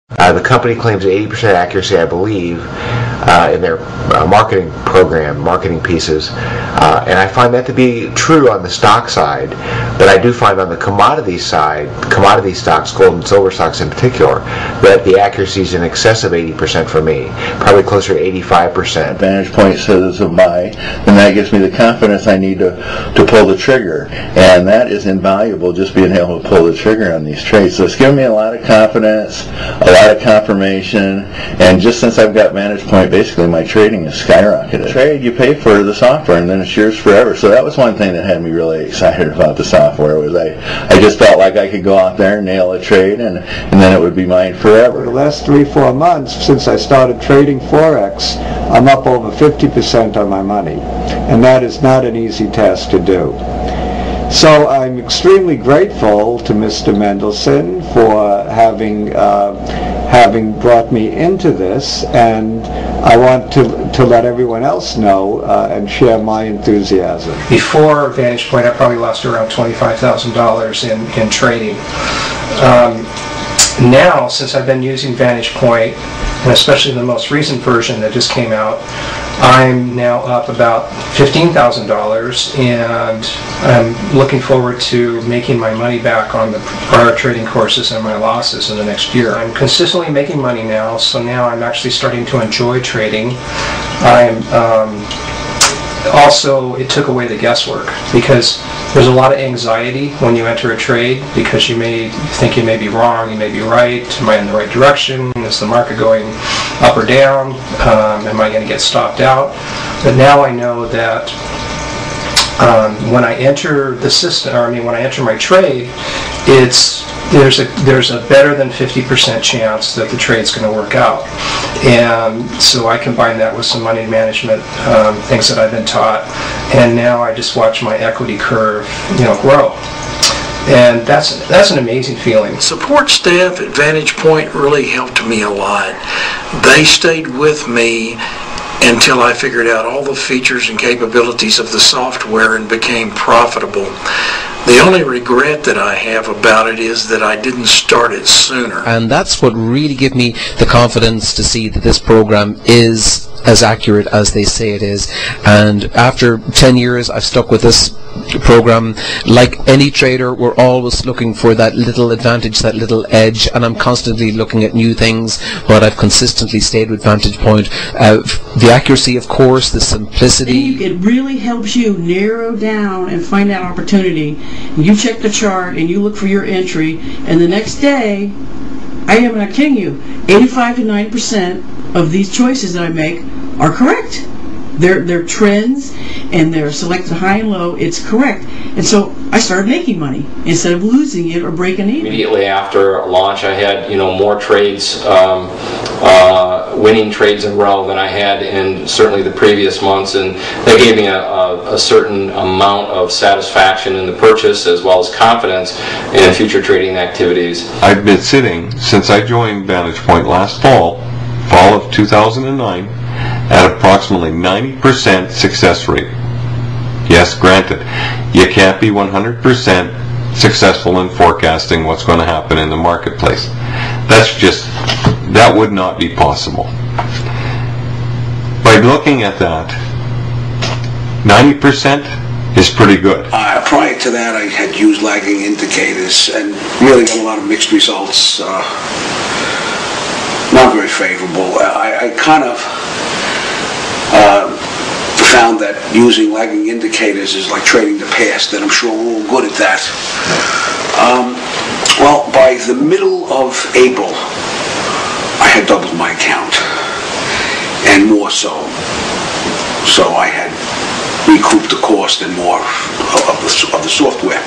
The company claims 80% accuracy, I believe, in their marketing program, marketing pieces, and I find that to be true on the stock side, but I do find on the commodity side, commodity stocks, gold and silver stocks in particular, that the accuracy is in excess of 80% for me, probably closer to 85%. VantagePoint says a buy, and that gives me the confidence I need to pull the trigger, and that is invaluable, just being able to pull the trigger on these trades. So it's given me a lot of confidence, a lot of confirmation, and just since I've got VantagePoint, basically my trading has skyrocketed. Trade, you pay for the software, and then it's yours forever. So that was one thing that had me really excited about the software, was I just felt like I could go out there and nail a trade, and then it would be mine forever. The last 3-4 months since I started trading Forex, I'm up over 50% on my money, and that is not an easy task to do. So I'm extremely grateful to Mr. Mendelson for having brought me into this, and I want to let everyone else know and share my enthusiasm. Before VantagePoint, I probably lost around $25,000 in trading. Now, since I've been using VantagePoint, and especially the most recent version that just came out, I'm now up about $15,000, and I'm looking forward to making my money back on the prior trading courses and my losses in the next year. I'm consistently making money now, so now I'm actually starting to enjoy trading. Also, it took away the guesswork, because there's a lot of anxiety when you enter a trade, because you may think you may be wrong, you may be right. Am I in the right direction? Is the market going up or down? Am I going to get stopped out? But now I know that when I enter the system, or when I enter my trade, there's a better than 50% chance that the trade's going to work out. And so I combine that with some money management things that I've been taught, and now I just watch my equity curve, grow. And that's an amazing feeling. Support staff at VantagePoint really helped me a lot. They stayed with me until I figured out all the features and capabilities of the software and became profitable. The only regret that I have about it is that I didn't start it sooner. And that's what really gave me the confidence to see that this program is as accurate as they say it is. And after 10 years, I've stuck with this program. Like any trader, we're always looking for that little advantage, that little edge, and I'm constantly looking at new things, but I've consistently stayed with VantagePoint. The accuracy, of course, the simplicity. It really helps you narrow down and find that opportunity. You check the chart and you look for your entry, and the next day, I am not kidding you, 85 to 90% of these choices that I make are correct. They're trends, and they're selected high and low. It's correct. And so I started making money instead of losing it or breaking even. Immediately after launch, I had more trades, winning trades in a row than I had in certainly the previous months, and that gave me a certain amount of satisfaction in the purchase as well as confidence in future trading activities. I've been sitting since I joined VantagePoint last fall of 2009, at approximately 90% success rate. Yes, granted, you can't be 100% successful in forecasting what's going to happen in the marketplace. That would not be possible. By looking at that, 90% is pretty good. Prior to that, I had used lagging indicators and really got a lot of mixed results. Not very favorable. I kind of found that using lagging indicators is like trading the past, and I'm sure we're all good at that. Well, by the middle of April, I had doubled my account, and more so. So I had recouped the cost and more of the software.